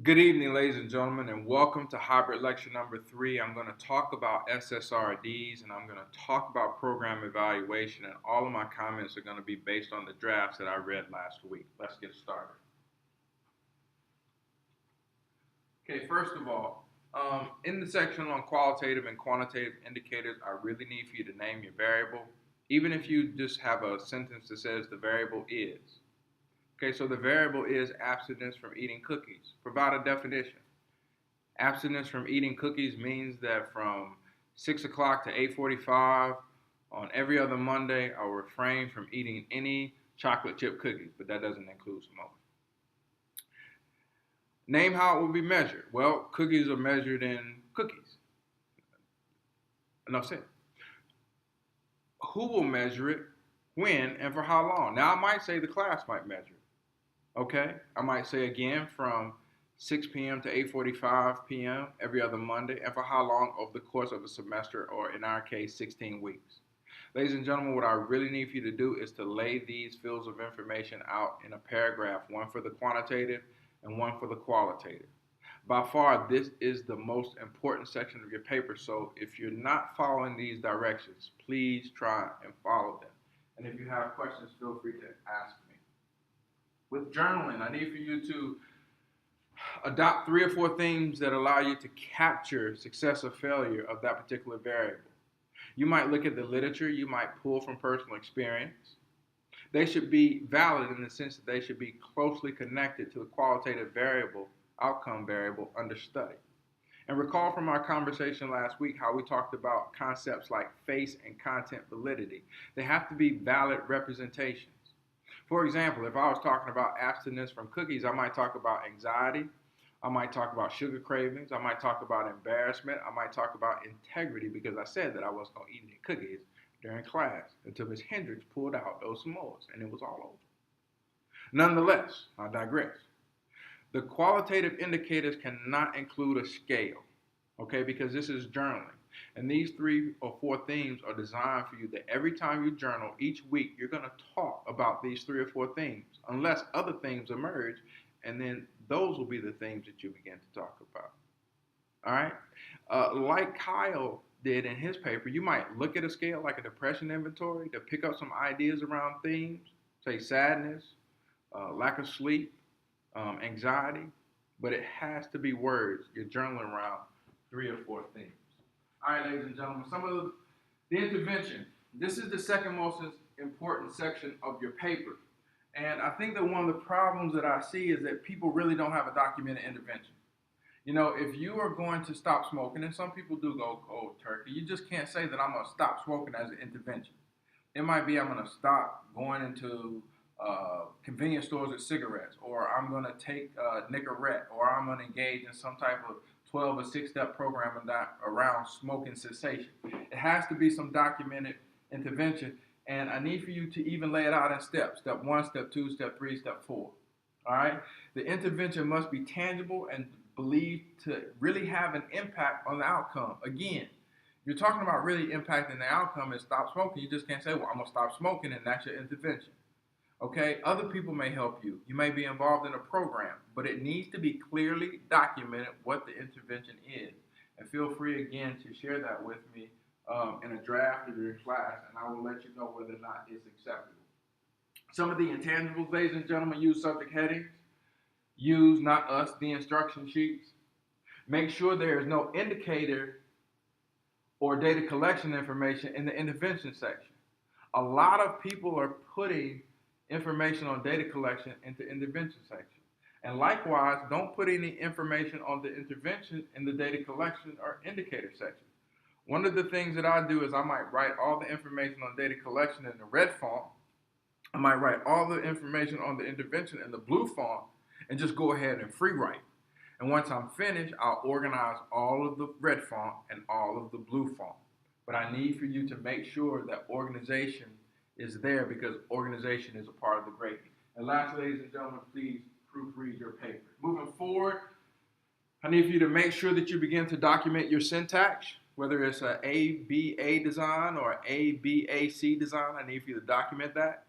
Good evening, ladies and gentlemen, and welcome to Hybrid Lecture number 3. I'm going to talk about SSRDs and I'm going to talk about program evaluation, and all of my comments are going to be based on the drafts that I read last week. Let's get started. Okay, first of all, in the section on qualitative and quantitative indicators, I really need for you to name your variable, even if you just have a sentence that says the variable is. Okay, so the variable is abstinence from eating cookies. Provide a definition. Abstinence from eating cookies means that from 6 o'clock to 8:45 on every other Monday, I'll refrain from eating any chocolate chip cookies, but that doesn't include smoking. Name how it will be measured. Well, cookies are measured in cookies. Enough said. Who will measure it, when, and for how long? Now, I might say the class might measure it. Okay? I might say again from 6 p.m. to 8:45 p.m. every other Monday, and for how long over the course of a semester, or in our case, 16 weeks. Ladies and gentlemen, what I really need for you to do is to lay these fields of information out in a paragraph, one for the quantitative and one for the qualitative. By far, this is the most important section of your paper, so if you're not following these directions, please try and follow them. And if you have questions, feel free to ask me. With journaling, I need for you to adopt 3 or 4 themes that allow you to capture success or failure of that particular variable. You might look at the literature, you might pull from personal experience. They should be valid in the sense that they should be closely connected to the qualitative variable, outcome variable under study. And recall from our conversation last week how we talked about concepts like face and content validity. They have to be valid representations. For example, if I was talking about abstinence from cookies, I might talk about anxiety, I might talk about sugar cravings, I might talk about embarrassment, I might talk about integrity, because I said that I wasn't going to eat any cookies during class until Ms. Hendricks pulled out those s'mores and it was all over. Nonetheless, I digress. The qualitative indicators cannot include a scale, okay, because this is journaling. And these 3 or 4 themes are designed for you that every time you journal each week, you're going to talk about these 3 or 4 themes, unless other themes emerge, and then those will be the themes that you begin to talk about. All right? Like Kyle did in his paper, you might look at a scale like a depression inventory to pick up some ideas around themes, say sadness, lack of sleep, anxiety, but it has to be words. You're journaling around 3 or 4 themes. All right, ladies and gentlemen, some of the intervention. This is the second most important section of your paper. And I think that one of the problems that I see is that people really don't have a documented intervention. You know, if you are going to stop smoking, and some people do go cold turkey, you just can't say that I'm going to stop smoking as an intervention. It might be I'm going to stop going into convenience stores with cigarettes, or I'm going to take Nicorette, or I'm going to engage in some type of 12 or 6-step program around smoking cessation. It has to be some documented intervention, and I need for you to even lay it out in steps. Step 1, step 2, step 3, step 4. All right? The intervention must be tangible and believed to really have an impact on the outcome. Again, if you're talking about really impacting the outcome and stop smoking, you just can't say, well, I'm going to stop smoking, and that's your intervention. Okay, other people may help you. You may be involved in a program, but it needs to be clearly documented what the intervention is. And feel free again to share that with me in a draft of your class, and I will let you know whether or not it's acceptable. Some of the intangibles, ladies and gentlemen, use subject headings. Use, not us, the instruction sheets. Make sure there is no indicator or data collection information in the intervention section. A lot of people are putting information on data collection into intervention section. And likewise, don't put any information on the intervention in the data collection or indicator section. One of the things that I do is I might write all the information on data collection in the red font. I might write all the information on the intervention in the blue font and just go ahead and free write. And once I'm finished, I'll organize all of the red font and all of the blue font. But I need for you to make sure that organization is there, because organization is a part of the grading. And lastly, ladies and gentlemen, please proofread your paper. Moving forward, I need for you to make sure that you begin to document your syntax, whether it's an ABA design or ABAC design. I need for you to document that.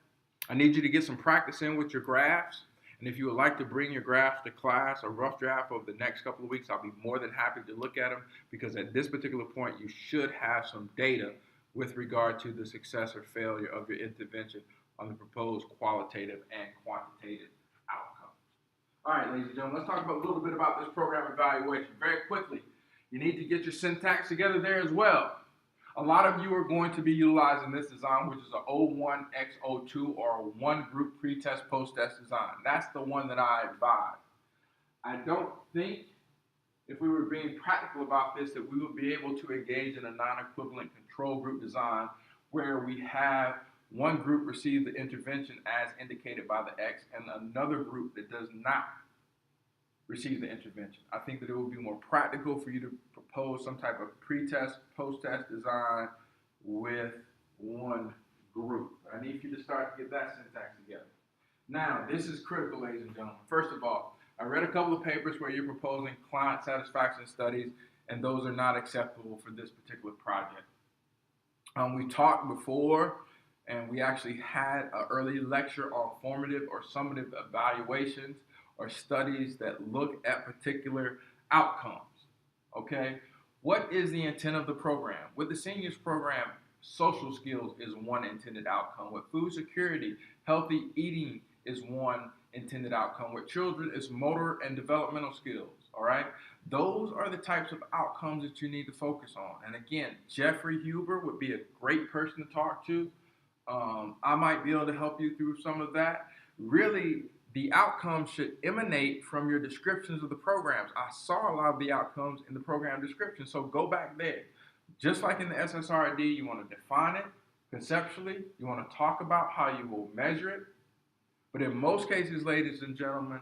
I need you to get some practice in with your graphs. And if you would like to bring your graphs to class, a rough draft over the next couple of weeks, I'll be more than happy to look at them, because at this particular point, you should have some data with regard to the success or failure of your intervention on the proposed qualitative and quantitative outcomes. All right, ladies and gentlemen, let's talk about a little bit about this program evaluation very quickly. You need to get your syntax together there as well. A lot of you are going to be utilizing this design, which is an O1X02 or a one group pre-test post-test design. That's the one that I advise. I don't think, if we were being practical about this, that we would be able to engage in a non-equivalent control group design where we have one group receive the intervention as indicated by the X and another group that does not receive the intervention. I think that it would be more practical for you to propose some type of pre-test, post-test design with one group. I need you to start to get that syntax together. Now, this is critical, ladies and gentlemen. First of all, I read a couple of papers where you're proposing client satisfaction studies, and those are not acceptable for this particular project. We talked before, and we actually had an early lecture on formative or summative evaluations, or studies that look at particular outcomes, okay? What is the intent of the program? With the seniors program, social skills is one intended outcome. With food security, healthy eating is one intended outcome. With children, it's motor and developmental skills, all right? Those are the types of outcomes that you need to focus on. And again, Jeffrey Huber would be a great person to talk to. I might be able to help you through some of that. Really, the outcomes should emanate from your descriptions of the programs. I saw a lot of the outcomes in the program description, so go back there. Just like in the SSRD, you want to define it conceptually. You want to talk about how you will measure it. But in most cases, ladies and gentlemen,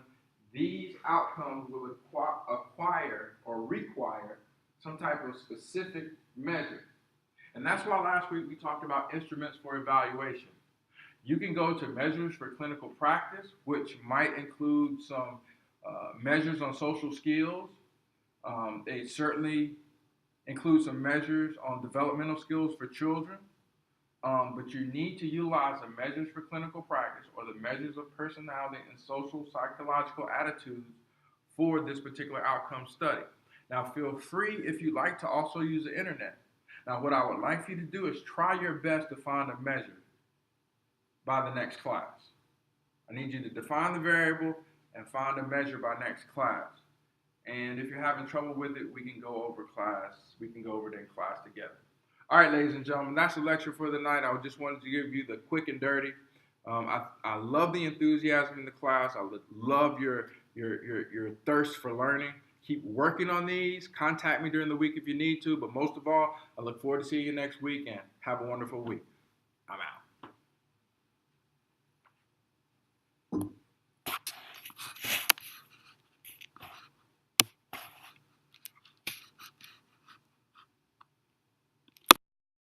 these outcomes will acquire or require some type of specific measure. And that's why last week we talked about instruments for evaluation. You can go to measures for clinical practice, which might include some measures on social skills. They certainly include some measures on developmental skills for children. But you need to utilize the measures for clinical practice or the measures of personality and social psychological attitudes for this particular outcome study. Now, feel free, if you like, to also use the internet. Now, what I would like for you to do is try your best to find a measure by the next class. I need you to define the variable and find a measure by next class. And if you're having trouble with it, we can go over it in class together. All right, ladies and gentlemen, that's the lecture for the night. I just wanted to give you the quick and dirty. I love the enthusiasm in the class. I love your thirst for learning. Keep working on these. Contact me during the week if you need to. But most of all, I look forward to seeing you next week, and have a wonderful week. I'm out.